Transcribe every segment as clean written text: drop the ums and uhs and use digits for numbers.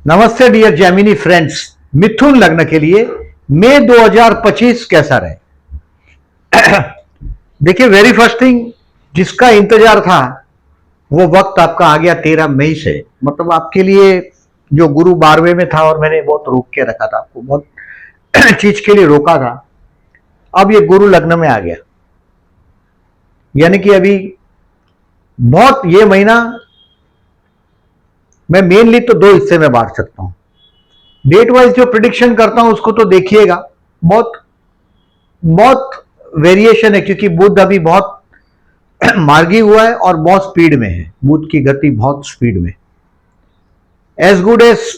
नमस्ते dear Jaimini friends. मिथुन लग्न के लिए मई 2025 कैसा रहे? देखिए, वेरी फर्स्ट थिंग, जिसका इंतजार था वो वक्त आपका आ गया 13 मई से। मतलब आपके लिए जो गुरु 12वें में था और मैंने बहुत रोक के रखा था, आपको बहुत चीज के लिए रोका था, अब ये गुरु लग्न में आ गया। यानी कि अभी बहुत ये महीना मैं मेनली तो दो हिस्से में बांट सकता हूं। डेट वाइज जो प्रिडिक्शन करता हूं उसको तो देखिएगा, बहुत बहुत वेरिएशन है, क्योंकि बुध अभी बहुत मार्गी हुआ है और बहुत स्पीड में है। बुध की गति बहुत स्पीड में, एज गुड एज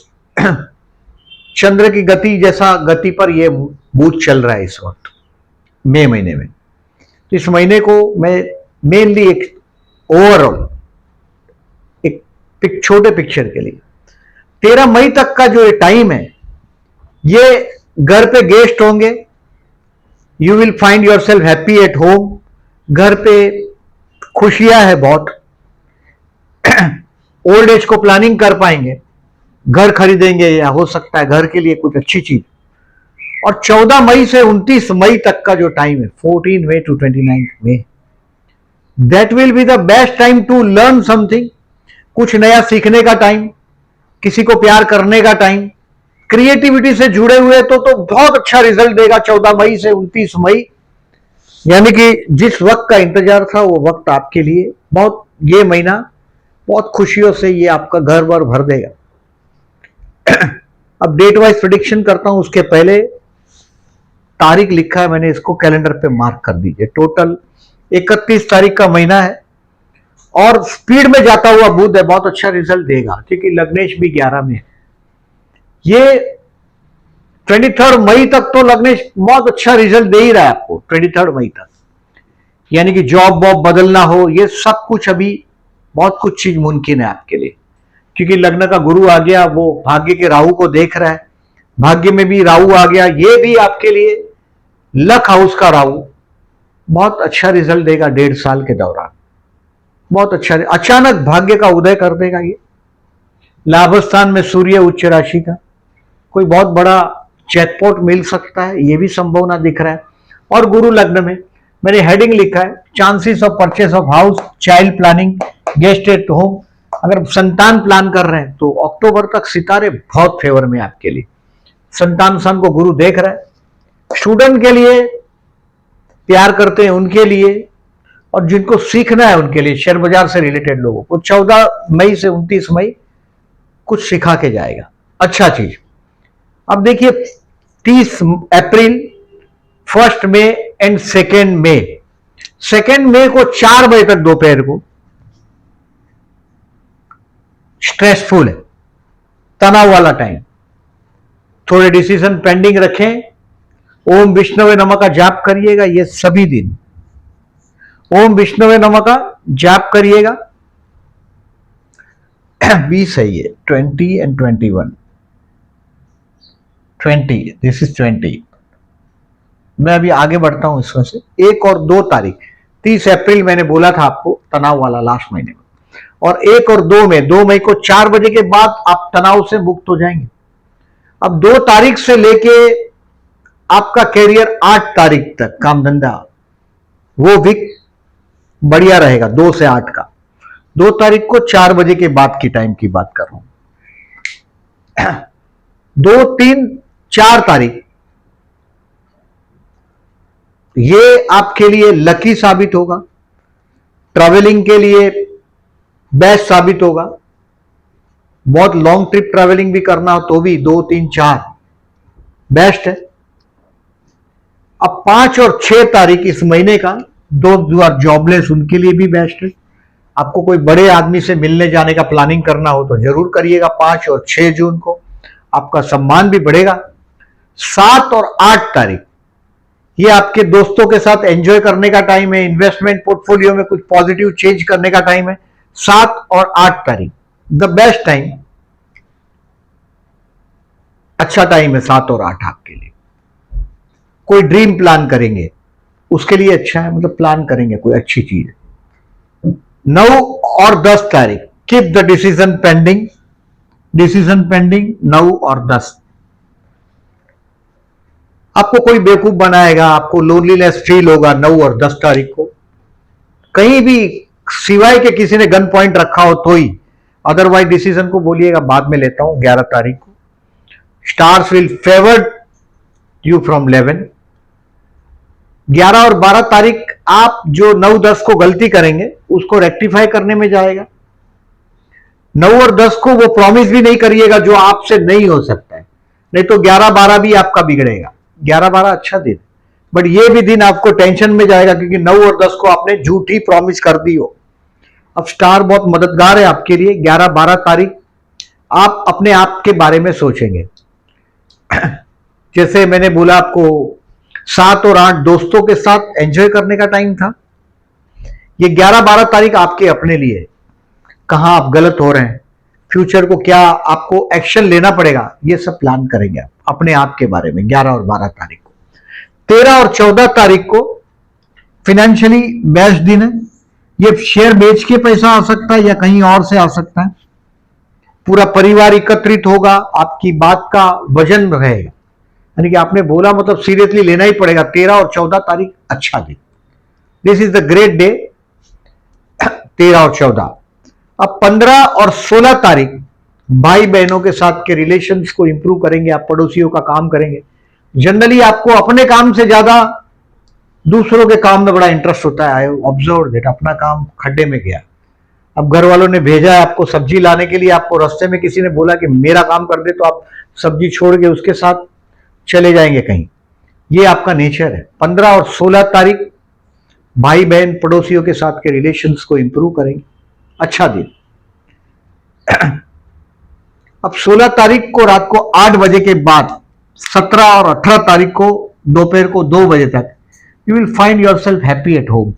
चंद्र की गति जैसा गति पर यह बुध चल रहा है इस वक्त मई महीने में। तो इस महीने को मैं मेनली एक ओवरऑल एक छोटे पिक्चर के लिए 13 मई तक का जो ये टाइम है, ये घर पे गेस्ट होंगे, you will find your self happy at home. घर पे खुशियां है बहुत। ओल्ड एज को प्लानिंग कर पाएंगे, घर खरीदेंगे या हो सकता है घर के लिए कुछ अच्छी चीज। और 14 मई से 29 मई तक का जो टाइम है, 14 May to 29 May, that will be the best time to learn something. कुछ नया सीखने का टाइम, किसी को प्यार करने का टाइम, क्रिएटिविटी से जुड़े हुए तो बहुत अच्छा रिजल्ट देगा 14 मई से 29 मई। यानी कि जिस वक्त का इंतजार था वो वक्त आपके लिए बहुत, ये महीना बहुत खुशियों से ये आपका घर भर भर देगा। अब डेट वाइज प्रेडिक्शन करता हूं, उसके पहले तारीख लिखा है मैंने, इसको कैलेंडर पे मार्क कर दीजिए। टोटल 31 तारीख का महीना है और स्पीड में जाता हुआ बुध है, बहुत अच्छा रिजल्ट देगा क्योंकि लग्नेश भी 11 में है। ये 23 मई तक तो लग्नेश बहुत अच्छा रिजल्ट दे ही रहा है आपको, 23 मई तक। यानी कि जॉब वॉब बदलना हो, ये सब कुछ अभी बहुत कुछ चीज मुमकिन है आपके लिए, क्योंकि लग्न का गुरु आ गया, वो भाग्य के राहु को देख रहा है। भाग्य में भी राहु आ गया, ये भी आपके लिए लक हाउस का राहु बहुत अच्छा रिजल्ट देगा 1.5 साल के दौरान। बहुत अच्छा, अचानक भाग्य का उदय कर देगा ये। लाभस्थान में सूर्य उच्च राशि का, कोई बहुत बड़ा जैकपॉट मिल सकता है, ये भी संभावना दिख रहा है। और गुरु लग्न में मैंने हेडिंग लिखा है, chances of purchase of house, child planning, guest at home. अगर संतान प्लान कर रहे हैं तो अक्टूबर तक सितारे बहुत फेवर में आपके लिए। संतान सन को गुरु देख रहा है। स्टूडेंट के लिए, प्यार करते हैं उनके लिए, और जिनको सीखना है उनके लिए, शेयर बाजार से रिलेटेड लोगों को 14 मई से 29 मई कुछ सिखा के जाएगा, अच्छा चीज। अब देखिए 30 अप्रैल, 1 मई एंड 2 मई। 2 मई को 4 बजे तक दोपहर को स्ट्रेसफुल है, तनाव वाला टाइम। थोड़े डिसीजन पेंडिंग रखें। ओम विष्णुवे नमः का जाप करिएगा ये सभी दिन। ओम विष्णुवे नमः का जाप करिएगा। 20 है ये, 20 एंड 21, 20, दिस इज 20। मैं अभी आगे बढ़ता हूं इसमें से। 1 और 2 तारीख, 30 अप्रैल मैंने बोला था आपको तनाव वाला लास्ट महीने में, और 1 और 2 मई, 2 मई को 4 बजे के बाद आप तनाव से मुक्त हो जाएंगे। अब 2 तारीख से लेके आपका कैरियर 8 तारीख तक, काम धंधा, वो वीक बढ़िया रहेगा। 2 से 8 का, 2 तारीख को 4 बजे के बाद की टाइम की बात कर रहा हूं। 2, 3, 4 तारीख ये आपके लिए लकी साबित होगा। ट्रैवलिंग के लिए बेस्ट साबित होगा। बहुत लॉन्ग ट्रिप ट्रैवलिंग भी करना हो तो भी 2, 3, 4 बेस्ट है। अब 5 और 6 तारीख इस महीने का, दो आर जॉबलेस, उनके लिए भी बेस्ट है। आपको कोई बड़े आदमी से मिलने जाने का प्लानिंग करना हो तो जरूर करिएगा। 5 और 6 जून को आपका सम्मान भी बढ़ेगा। 7 और 8 तारीख ये आपके दोस्तों के साथ एंजॉय करने का टाइम है। इन्वेस्टमेंट पोर्टफोलियो में कुछ पॉजिटिव चेंज करने का टाइम है। 7 और 8 तारीख द बेस्ट टाइम, अच्छा टाइम है 7 और 8 आपके लिए। कोई ड्रीम प्लान करेंगे उसके लिए अच्छा है, मतलब प्लान करेंगे कोई अच्छी चीज। 9 और 10 तारीख keep the decision pending, decision pending 9 और 10। आपको कोई बेवकूफ बनाएगा, आपको लोनलीनेस फील होगा 9 और 10 तारीख को, कहीं भी सिवाय के किसी ने गन पॉइंट रखा हो तो ही, अदरवाइज डिसीजन को बोलिएगा बाद में लेता हूं 11 तारीख को। Stars will favour you from 11। 11 और 12 तारीख आप जो 9-10 को गलती करेंगे उसको रेक्टिफाई करने में जाएगा। 9 और 10 को वो प्रॉमिस भी नहीं करिएगा जो आपसे नहीं हो सकता है, नहीं तो 11-12 भी आपका बिगड़ेगा। 11-12 अच्छा दिन, बट ये भी दिन आपको टेंशन में जाएगा क्योंकि 9 और 10 को आपने झूठी प्रॉमिस कर दी हो। अब स्टार बहुत मददगार है आपके लिए। 11-12 तारीख आप अपने आप के बारे में सोचेंगे। जैसे मैंने बोला आपको 7 और 8 दोस्तों के साथ एंजॉय करने का टाइम था। ये 11-12 तारीख आपके अपने लिए, कहां आप गलत हो रहे हैं, फ्यूचर को क्या आपको एक्शन लेना पड़ेगा, ये सब प्लान करेंगे आप अपने आप के बारे में 11 और 12 तारीख को। 13 और 14 तारीख को फिनेंशियली बेस्ट दिन है। ये शेयर बेच के पैसा आ सकता है या कहीं और से आ सकता है। पूरा परिवार एकत्रित होगा, आपकी बात का वजन रहेगा, यानी कि आपने बोला मतलब सीरियसली लेना ही पड़ेगा। 13 और 14 तारीख अच्छा दिन, this is the great day. 13 और 14। अब 15 और 16 तारीख भाई बहनों के साथ के रिलेशंस को इंप्रूव करेंगे, आप पड़ोसियों का काम करेंगे। जनरली आपको अपने काम से ज्यादा दूसरों के काम में बड़ा इंटरेस्ट होता है। आई ऑब्जर्व दैट, अपना काम खड्डे में गया। अब घर वालों ने भेजा है आपको सब्जी लाने के लिए, आपको रास्ते में किसी ने बोला कि मेरा काम कर दे, तो आप सब्जी छोड़ के उसके साथ चले जाएंगे कहीं। ये आपका नेचर है। 15 और 16 तारीख भाई बहन पड़ोसियों के साथ के रिलेशंस को इंप्रूव करेंगे, अच्छा दिन। अब 16 तारीख को रात को 8 बजे के बाद 17 और 18 तारीख को दोपहर को 2 बजे तक you will find your self happy at home.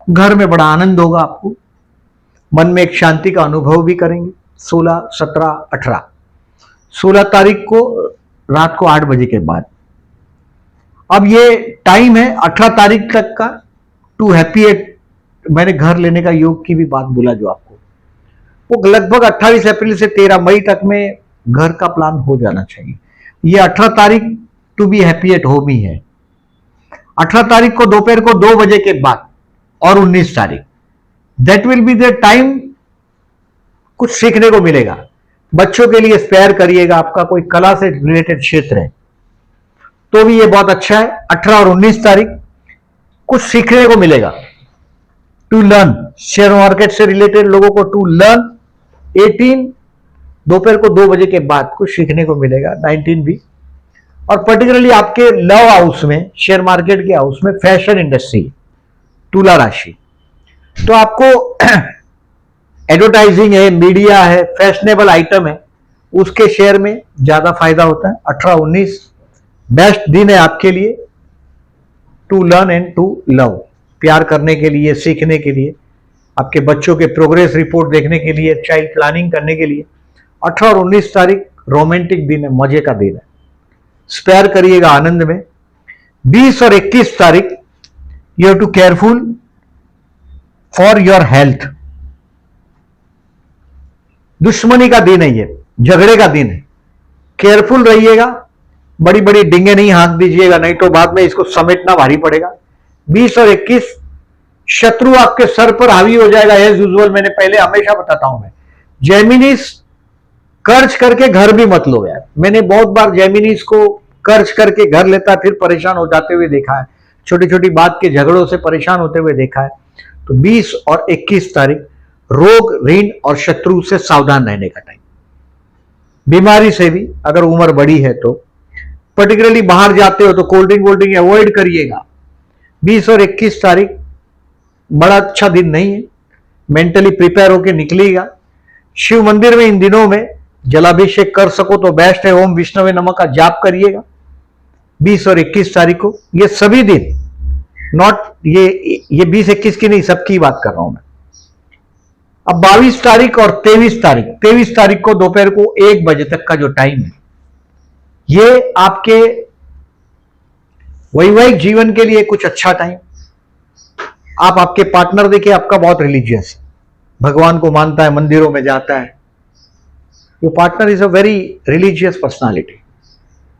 घर में बड़ा आनंद होगा आपको, मन में एक शांति का अनुभव भी करेंगे। 16, 17, 18। 16 तारीख को रात को 8 बजे के बाद। अब ये टाइम है 18 तारीख तक का टू हैप्पी एट। मैंने घर लेने का योग की भी बात बोला जो आपको, वो लगभग 28 अप्रैल से 13 मई तक में घर का प्लान हो जाना चाहिए। ये 18 तारीख to be happy at home ही है। 18 तारीख को दोपहर को 2 बजे के बाद और 19 तारीख, that will be the time कुछ सीखने को मिलेगा। बच्चों के लिए स्पेयर करिएगा, आपका कोई कला से रिलेटेड क्षेत्र है तो भी ये बहुत अच्छा है। 18 और 19 तारीख कुछ सीखने को मिलेगा, टू लर्न, शेयर मार्केट से रिलेटेड लोगों को टू लर्न। 18 दोपहर को 2 बजे के बाद कुछ सीखने को मिलेगा। 19 भी, और पर्टिकुलरली आपके लव हाउस में, शेयर मार्केट के हाउस में फैशन इंडस्ट्री, तुला राशि, तो आपको एडवर्टाइजिंग है, मीडिया है, फैशनेबल आइटम है, उसके शेयर में ज्यादा फायदा होता है। 18-19 बेस्ट दिन है आपके लिए to learn and to love, प्यार करने के लिए, सीखने के लिए, आपके बच्चों के प्रोग्रेस रिपोर्ट देखने के लिए, चाइल्ड प्लानिंग करने के लिए। 18 और 19 तारीख रोमांटिक दिन है, मजे का दिन है, स्पेयर करिएगा आनंद में। 20 और 21 तारीख you have to careful for your health. दुश्मनी का दिन है, ये झगड़े का दिन है, केयरफुल रहिएगा। बड़ी बड़ी डिंगे नहीं हाँक दीजिएगा, नहीं तो बाद में इसको समेटना भारी पड़ेगा। 20 और 21 शत्रु आपके सर पर हावी हो जाएगा एज यूजुअल। मैंने पहले हमेशा बताता हूं मैं, जेमिनीस कर्ज करके घर भी मत लो यार। मैंने बहुत बार जेमिनीस को कर्ज करके घर लेता फिर परेशान हो जाते हुए देखा है, छोटी छोटी बात के झगड़ों से परेशान होते हुए देखा है। तो 20 और 21 तारीख रोग, ऋण और शत्रु से सावधान रहने का टाइम। बीमारी से भी अगर उम्र बड़ी है तो, पर्टिकुलरली बाहर जाते हो तो कोल्ड ड्रिंक अवॉइड करिएगा। 20 और 21 तारीख बड़ा अच्छा दिन नहीं है, मेंटली प्रिपेयर होकर निकलिएगा। शिव मंदिर में इन दिनों में जलाभिषेक कर सको तो बेस्ट है, ओम विष्णवे नमः का जाप करिएगा 20 और 21 तारीख को। ये सभी दिन, नॉट ये 20-21 की नहीं, सबकी बात कर रहा हूं मैं। अब 22 तारीख और 23 तारीख को दोपहर को 1 बजे तक का जो टाइम है, ये आपके वैवाहिक जीवन के लिए कुछ अच्छा टाइम। आप आपके पार्टनर देखिए, आपका बहुत रिलीजियस है, भगवान को मानता है, मंदिरों में जाता है, your partner is a very religious personality.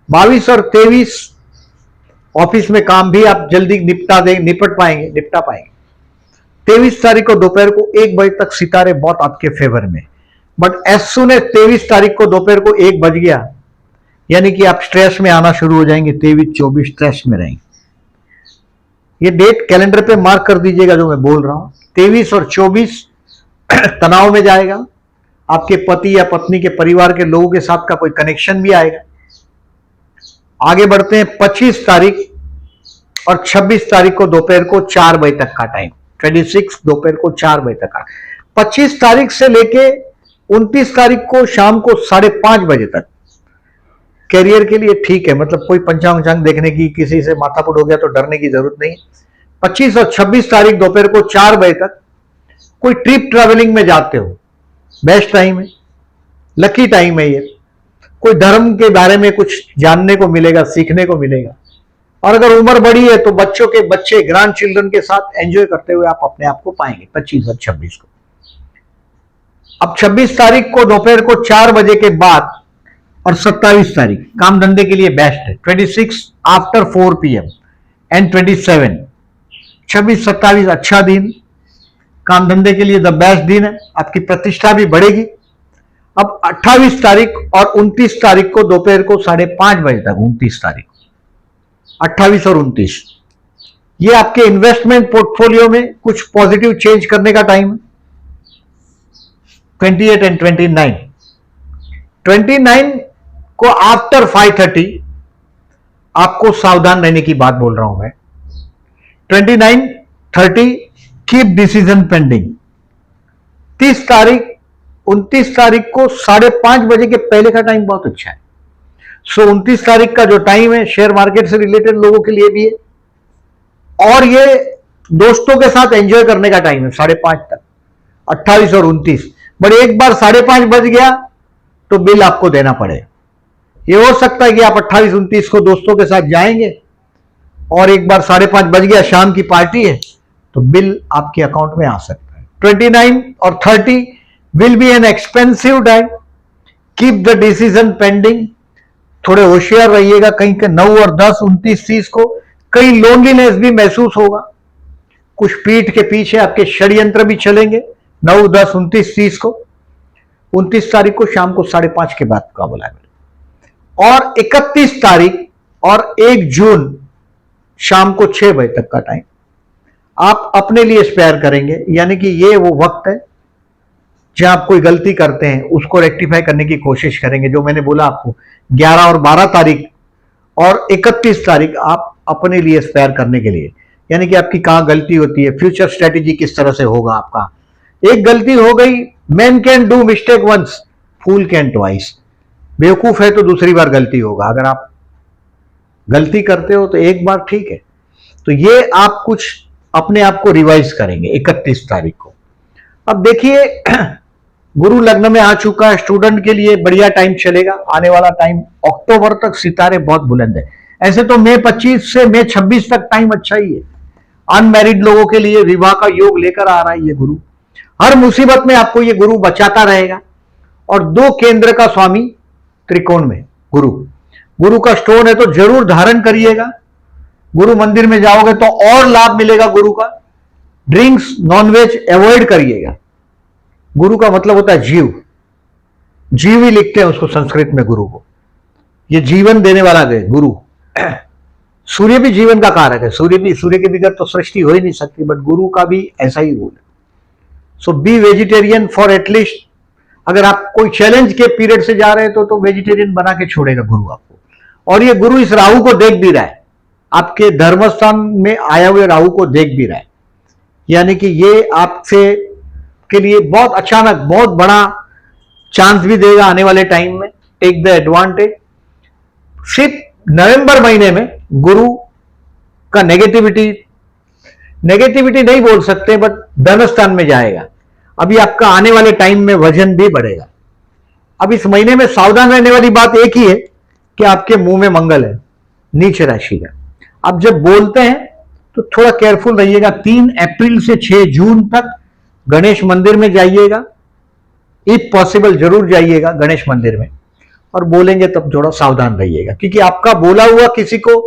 22 और 23 ऑफिस में काम भी आप जल्दी निपटा पाएंगे। 23 तारीख को दोपहर को 1 बजे तक सितारे बहुत आपके फेवर में, बट एज सुन एज 23 तारीख को दोपहर को 1 बज गया, यानी कि आप स्ट्रेस में आना शुरू हो जाएंगे। 23-24 स्ट्रेस में रहेंगे। ये डेट कैलेंडर पे मार्क कर दीजिएगा जो मैं बोल रहा हूं। 23 और 24 तनाव में जाएगा। आपके पति या पत्नी के परिवार के लोगों के साथ का कोई कनेक्शन भी आएगा। आगे बढ़ते हैं 25 तारीख और 26 तारीख को दोपहर को 4 बजे तक का टाइम। 26 दोपहर को 4 बजे तक का। 25 तारीख से लेके 29 तारीख को शाम को 5:30 बजे तक कैरियर के लिए ठीक है। मतलब कोई पंचांग देखने की, किसी से माथापुट हो गया तो डरने की जरूरत नहीं। 25 और 26 तारीख दोपहर को 4 बजे तक कोई ट्रिप ट्रैवलिंग में जाते हो, बेस्ट टाइम है, लकी टाइम है ये। कोई धर्म के बारे में कुछ जानने को मिलेगा, सीखने को मिलेगा। और अगर उम्र बड़ी है तो बच्चे ग्रैंड चिल्ड्रन के साथ एंजॉय करते हुए आप अपने आप को पाएंगे 25 और 26 को। अब 26 तारीख को दोपहर को 4 बजे के बाद और 27 तारीख काम धंधे के लिए बेस्ट है। 26 आफ्टर 4 PM एंड 27, 26-27 अच्छा दिन, काम धंधे के लिए द बेस्ट दिन है। आपकी प्रतिष्ठा भी बढ़ेगी। अब 28 तारीख और 29 तारीख को दोपहर को 5:30 बजे तक, 29 तारीख, 28 और 29, ये आपके इन्वेस्टमेंट पोर्टफोलियो में कुछ पॉजिटिव चेंज करने का टाइम है। 28 एंड 29 को आफ्टर 5:30 आपको सावधान रहने की बात बोल रहा हूं मैं। 29-30 कीप डिसीजन पेंडिंग। 30 तारीख 29 तारीख को 5:30 बजे के पहले का टाइम बहुत अच्छा है। 29 तारीख का जो टाइम है शेयर मार्केट से रिलेटेड लोगों के लिए भी है, और ये दोस्तों के साथ एंजॉय करने का टाइम है 5:30 तक, 28 और 29। बट एक बार 5:30 बज गया तो बिल आपको देना पड़ेगा। ये हो सकता है कि आप 28-29 को दोस्तों के साथ जाएंगे और एक बार 5:30 बज गया, शाम की पार्टी है, तो बिल आपके अकाउंट में आ सकता है। 29 और 30 will be an expensive time. Keep the decision pending. थोड़े होशियार रहिएगा। कहीं के 9 और 10, 29-30 को कहीं लोनलीनेस भी महसूस होगा। कुछ पीठ के पीछे आपके षड्यंत्र भी चलेंगे। 9, 10, 29-30 को, 29 तारीख को शाम को 5:30 के बाद का बोला है। और 31 तारीख और 1 जून शाम को 6 बजे तक का टाइम आप अपने लिए स्पेयर करेंगे। यानी कि ये वो वक्त है जहां आप कोई गलती करते हैं उसको रेक्टिफाई करने की कोशिश करेंगे। जो मैंने बोला आपको, 11 और 12 तारीख और 31 तारीख आप अपने लिए स्पेयर करने के लिए, यानी कि आपकी कहां गलती होती है, फ्यूचर स्ट्रेटेजी किस तरह से होगा आपका। एक गलती हो गई, man can do mistake once, fool can twice. बेवकूफ है तो दूसरी बार गलती होगा। अगर आप गलती करते हो तो एक बार ठीक है। तो ये आप कुछ अपने आप को रिवाइज करेंगे 31 तारीख को। अब देखिए, गुरु लग्न में आ चुका है। स्टूडेंट के लिए बढ़िया टाइम चलेगा। आने वाला टाइम अक्टूबर तक सितारे बहुत बुलंद है। ऐसे तो मई 25 से मई 26 तक टाइम अच्छा ही है। अनमैरिड लोगों के लिए विवाह का योग लेकर आ रहा है ये गुरु। हर मुसीबत में आपको ये गुरु बचाता रहेगा। और 2 केंद्र का स्वामी त्रिकोण में गुरु का स्टोन है, तो जरूर धारण करिएगा। गुरु मंदिर में जाओगे तो और लाभ मिलेगा गुरु का। ड्रिंक्स, नॉनवेज अवॉइड करिएगा। गुरु का मतलब होता है जीव ही लिखते हैं उसको संस्कृत में गुरु को। ये जीवन देने वाला है गुरु। सूर्य भी जीवन का कारक है। सूर्य के बगैर तो सृष्टि हो ही नहीं सकती, बट गुरु का भी ऐसा ही रूल है। सो बी वेजिटेरियन फॉर एटलीस्ट, अगर आप कोई चैलेंज के पीरियड से जा रहे हैं तो वेजिटेरियन बना के छोड़ेगा गुरु आपको। और ये गुरु इस राहु को देख भी रहा है, आपके धर्मस्थान में आए हुए राहु को देख भी रहा है। यानी कि ये आपसे के लिए बहुत अचानक बहुत बड़ा चांस भी देगा आने वाले टाइम में। Take the advantage. सिर्फ नवंबर महीने में गुरु का नेगेटिविटी नहीं बोल सकते, बट धनस्थान में जाएगा। अभी आपका आने वाले टाइम में वजन भी बढ़ेगा। अब इस महीने में सावधान रहने वाली बात एक ही है कि आपके मुंह में मंगल है, नीच राशि का। आप जब बोलते हैं तो थोड़ा केयरफुल रहिएगा। 3 अप्रैल से 6 जून तक गणेश मंदिर में जाइएगा। इफ पॉसिबल जरूर जाइएगा गणेश मंदिर में, और बोलेंगे तब थोड़ा सावधान रहिएगा, क्योंकि आपका बोला हुआ किसी को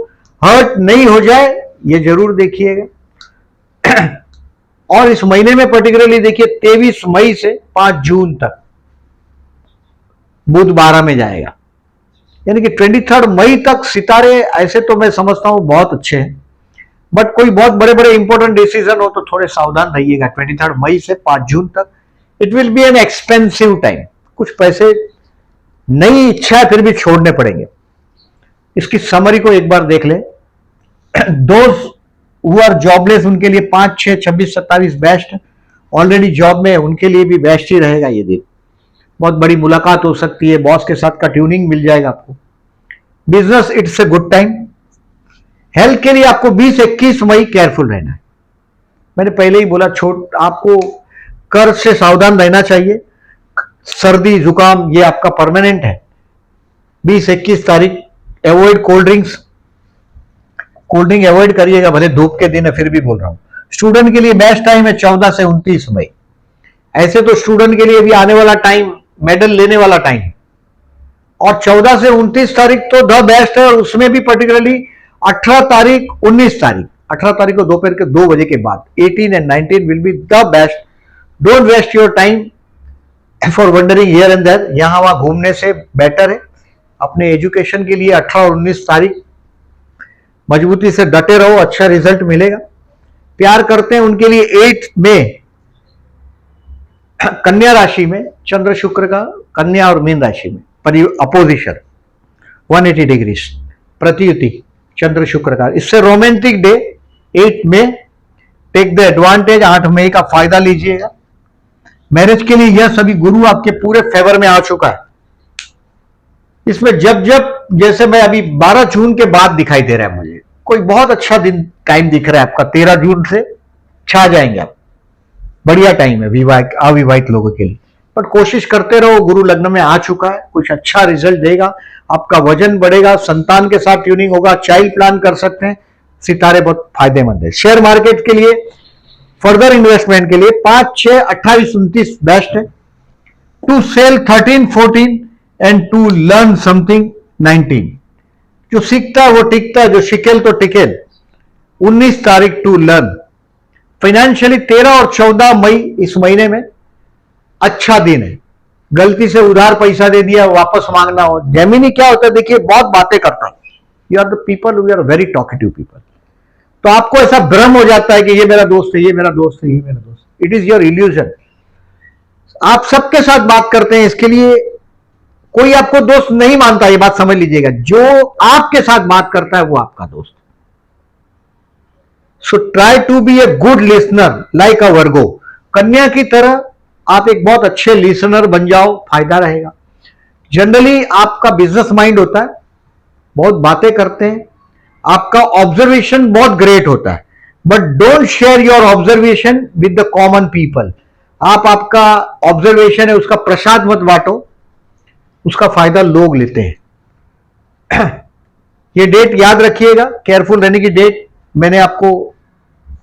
हर्ट नहीं हो जाए, ये जरूर देखिएगा। और इस महीने में पर्टिकुलरली देखिए 23 मई से 5 जून तक बुध 12 में जाएगा, यानी कि 23 मई तक सितारे ऐसे तो मैं समझता हूं बहुत अच्छे हैं, बट कोई बहुत बड़े बड़े इंपॉर्टेंट डिसीजन हो तो थोड़े सावधान रहिएगा। 23 मई से 5 जून तक it will be an expensive time, कुछ पैसे नई इच्छा है फिर भी छोड़ने पड़ेंगे। इसकी समरी को एक बार देख ले। दोस्त हु आर जॉबलेस उनके लिए 5, 6, 26, 27 बेस्ट, ऑलरेडी जॉब में उनके लिए भी बेस्ट ही रहेगा ये दिन। बहुत बड़ी मुलाकात हो सकती है, बॉस के साथ का ट्यूनिंग मिल जाएगा आपको। Business it's a good time. Health के लिए आपको 20-21 मई केयरफुल रहना है। मैंने पहले ही बोला, आपको कर्ज से सावधान रहना चाहिए। सर्दी जुकाम ये आपका परमानेंट है। 20-21 तारीख avoid cold drinks, cold drink avoid करिएगा, भले धूप के दिन है फिर भी बोल रहा हूं। स्टूडेंट के लिए बेस्ट टाइम है 14 से 29 मई। ऐसे तो स्टूडेंट के लिए भी आने वाला टाइम मेडल लेने वाला टाइम, और 14 से 29 तारीख तो द बेस्ट है, और उसमें भी पर्टिकुलरली 18 तारीख 19 तारीख 18 तारीख को दोपहर के 2 बजे के बाद 18 and 19 will be the best. Don't waste your time for wandering here and there, यहां वहां घूमने से बेटर है अपने एजुकेशन के लिए 18 और 19 तारीख मजबूती से डटे रहो, अच्छा रिजल्ट मिलेगा। प्यार करते हैं उनके लिए 8 मई कन्या राशि में चंद्र शुक्र का कन्या और मीन राशि में अपोजिशन 180 डिग्री प्रतियुति चंद्र शुक्र का, इससे रोमांटिक डे 8 मई। टेक द एडवांटेज, 8 मई का फायदा लीजिएगा। मैरिज के लिए यह सभी गुरु आपके पूरे फेवर में आ चुका है। इसमें जब जैसे मैं अभी 12 जून के बाद दिखाई दे रहा है मुझे कोई बहुत अच्छा दिन टाइम दिख रहा है आपका। 13 जून से छा जाएंगे आप, बढ़िया टाइम है विवाहित अविवाहित लोगों के लिए। बट कोशिश करते रहो, गुरु लग्न में आ चुका है, कुछ अच्छा रिजल्ट देगा, आपका वजन बढ़ेगा, संतान के साथ ट्यूनिंग होगा, चाइल्ड प्लान कर सकते हैं। सितारे बहुत फायदेमंद है। शेयर मार्केट के लिए फर्दर इन्वेस्टमेंट के लिए 5, 6, 28, 29 बेस्ट है। To sell 13, 14 and to learn something 19। जो सीखता है वो टिकता है, जो शिकेल तो टिकेल। 19 तारीख टू लर्न। फाइनेंशियली 13 और 14 मई इस महीने में अच्छा दिन है। गलती से उधार पैसा दे दिया, वापस मांगना हो। जेमिनी क्या होता है देखिए, बहुत बातें करता है। You are the people we are very talkative people. तो आपको ऐसा भ्रम हो जाता है कि ये मेरा दोस्त है, ये मेरा दोस्त है, ये मेरा दोस्त। It is your illusion. आप सबके साथ बात करते हैं, इसके लिए कोई आपको दोस्त नहीं मानता, ये बात समझ लीजिएगा। जो आपके साथ बात करता है वो आपका दोस्त। So try to be a good listener like a Virgo. कन्या की तरह आप एक बहुत अच्छे लिसनर बन जाओ, फायदा रहेगा। जनरली आपका बिजनेस माइंड होता है, बहुत बातें करते हैं, आपका ऑब्जर्वेशन बहुत ग्रेट होता है, but don't share your observation with the common people. आपका ऑब्जर्वेशन है उसका प्रसाद मत बांटो, उसका फायदा लोग लेते हैं। ये डेट याद रखिएगा, केयरफुल रहने की डेट मैंने आपको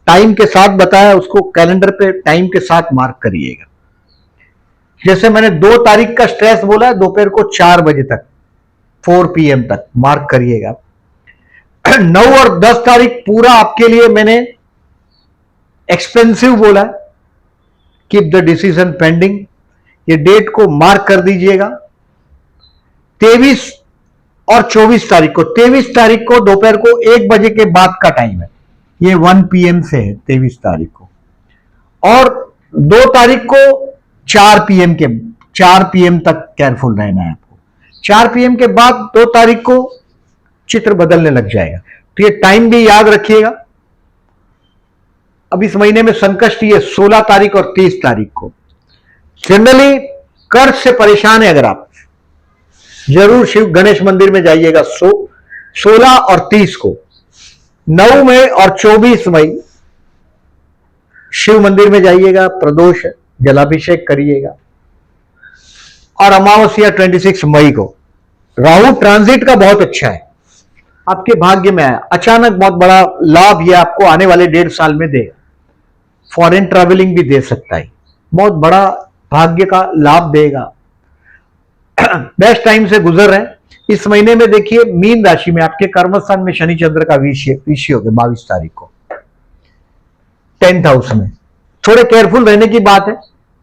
टाइम के साथ बताया, उसको कैलेंडर पे टाइम के साथ मार्क करिएगा। जैसे मैंने 2 तारीख का स्ट्रेस बोला, दोपहर को 4 बजे तक 4 PM तक मार्क करिएगा। 9 और 10 तारीख पूरा आपके लिए मैंने एक्सपेंसिव बोला, कीप द डिसीजन पेंडिंग। ये डेट को मार्क कर दीजिएगा। 23 और 24 तारीख को, 23 तारीख को दोपहर को 1 बजे के बाद का टाइम है, ये 1 PM से है 23 तारीख को। और 2 तारीख को 4 PM तक केयरफुल रहना है आपको। 4 PM के बाद 2 तारीख को चित्र बदलने लग जाएगा। तो ये टाइम भी याद रखिएगा। अब इस महीने में संकष्टी है 16 तारीख और 30 तारीख को। जनरली कर्ज से परेशान है अगर आप, जरूर शिव गणेश मंदिर में जाइएगा। 16 और 30 को, 9 मई और 24 मई शिव मंदिर में जाइएगा, प्रदोष जलाभिषेक करिएगा। और अमावस्या 26 मई को। राहु ट्रांजिट का बहुत अच्छा है, आपके भाग्य में आया, अचानक बहुत बड़ा लाभ ये आपको आने वाले 1.5 साल में देगा। फॉरेन ट्रैवलिंग भी दे सकता है, बहुत बड़ा भाग्य का लाभ देगा। बेस्ट टाइम से गुजर रहे हैं। इस महीने में देखिए मीन राशि में आपके कर्मस्थान में शनि चंद्र का विषय हो गया 22 तारीख को 10th हाउस में। थोड़े केयरफुल रहने की बात है,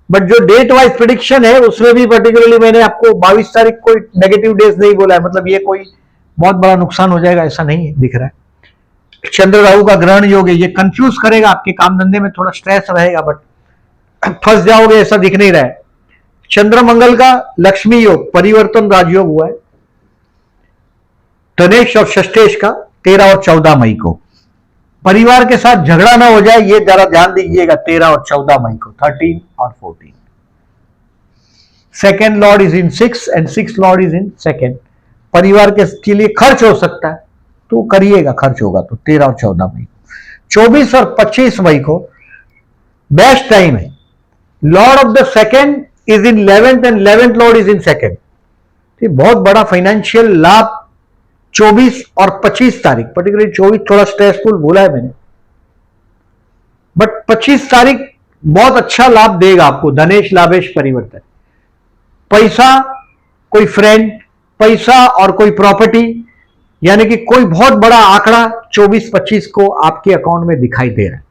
बट जो डेट वाइज प्रिडिक्शन है उसमें भी पर्टिकुलरली मैंने आपको 22 तारीख को नेगेटिव डेज नहीं बोला है, मतलब ये कोई बहुत बड़ा नुकसान हो जाएगा ऐसा नहीं है, दिख रहा है। चंद्र राहु का ग्रहण योग है, ये कंफ्यूज करेगा, आपके काम धंधे में थोड़ा स्ट्रेस रहेगा, बट फंस जाओगे ऐसा दिख नहीं रहा है। चंद्र मंगल का लक्ष्मी योग परिवर्तन राजयोग हुआ है धनेश और षष्ठेश का 13 और 14 मई को। परिवार के साथ झगड़ा ना हो जाए ये जरा ध्यान दीजिएगा 13 और 14 मई को, 13 और 14। Second Lord is in 6 and 6 Lord is in second. परिवार के लिए खर्च हो सकता है तो करिएगा, खर्च होगा तो 13 और 14 मई को। 24 और 25 मई को बेस्ट टाइम है। Lord of the second is in 11th and 11th Lord is in second. बहुत बड़ा फाइनेंशियल लाभ 24 और 25 तारीख, पर्टिकुलरली 24 थोड़ा स्ट्रेसफुल बोला है मैंने, बट 25 तारीख बहुत अच्छा लाभ देगा आपको। धनेश लाभेश परिवर्तन, पैसा, कोई फ्रेंड, पैसा और कोई प्रॉपर्टी, यानी कि कोई बहुत बड़ा आंकड़ा 24-25 को आपके अकाउंट में दिखाई दे रहा है।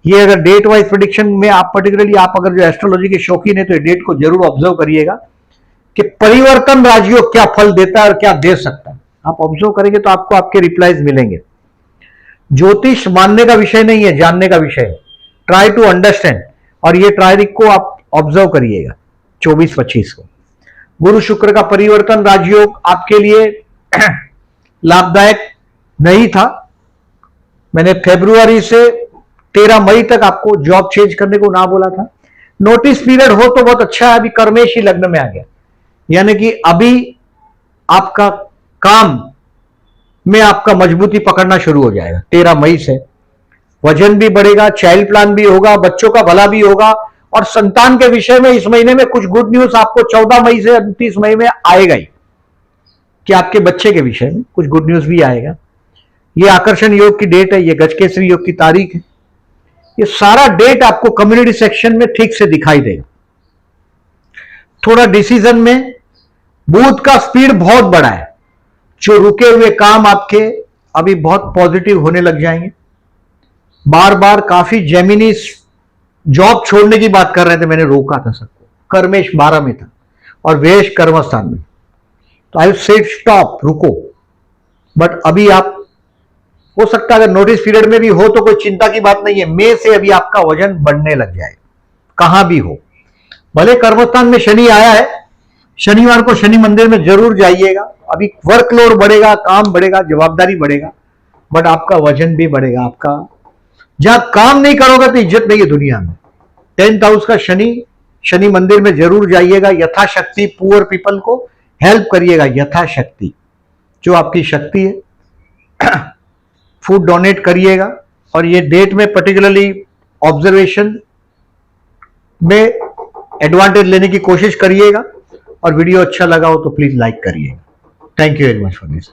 ये अगर डेट वाइज प्रेडिक्शन में आप पर्टिकुलरली आप अगर जो एस्ट्रोलॉजी के शौकीन है तो ये डेट को जरूर ऑब्जर्व करिएगा कि परिवर्तन राजयोग क्या फल देता है और क्या दे सकता है। आप ऑब्जर्व करेंगे तो आपको आपके रिप्लाईज मिलेंगे। ज्योतिष मानने का विषय नहीं है, जानने का विषय है। ट्राई टू अंडरस्टैंड, और ये तारीख को आप ऑब्जर्व करिएगा 24-25 को। गुरु शुक्र का परिवर्तन राजयोग आपके लिए लाभदायक नहीं था। मैंने फरवरी से 13 मई तक आपको जॉब चेंज करने को ना बोला था। नोटिस पीरियड हो तो बहुत अच्छा है। अभी कर्मेश ही लग्न में आ गया, यानी कि अभी आपका काम में आपका मजबूती पकड़ना शुरू हो जाएगा 13 मई से। वजन भी बढ़ेगा, चाइल्ड प्लान भी होगा, बच्चों का भला भी होगा, और संतान के विषय में इस महीने में कुछ गुड न्यूज आपको 14 मई से 29 मई में आएगा ही, कि आपके बच्चे के विषय में कुछ गुड न्यूज भी आएगा। ये आकर्षण योग की डेट है, ये गजकेसरी योग की तारीख है। ये सारा डेट आपको कम्युनिटी सेक्शन में ठीक से दिखाई देगा। थोड़ा डिसीजन में बुध का स्पीड बहुत बड़ा है, जो रुके हुए काम आपके अभी बहुत पॉजिटिव होने लग जाएंगे। बार बार काफी जेमिनीज जॉब छोड़ने की बात कर रहे थे, मैंने रोका था सबको। कर्मेश 12 में था और वेश कर्मस्थान में, तो आई सेड स्टॉप, रुको। बट अभी आप हो सकता है अगर नोटिस पीरियड में भी हो तो कोई चिंता की बात नहीं है। मई से अभी आपका वजन बढ़ने लग जाए, कहां भी हो। भले कर्मस्थान में शनि आया है, शनिवार को शनि मंदिर में जरूर जाइएगा। अभी वर्कलोड बढ़ेगा, काम बढ़ेगा, जवाबदारी बढ़ेगा, बट आपका वजन भी बढ़ेगा। आपका जहां काम नहीं करोगे तो इज्जत नहीं है दुनिया में। 10th हाउस का शनि मंदिर में जरूर जाइएगा। यथाशक्ति पुअर पीपल को हेल्प करिएगा, यथाशक्ति जो आपकी शक्ति है। फूड डोनेट करिएगा, और ये डेट में पर्टिकुलरली ऑब्जर्वेशन में एडवांटेज लेने की कोशिश करिएगा। और वीडियो अच्छा लगा हो तो प्लीज लाइक करिएगा। Thank you very much for this.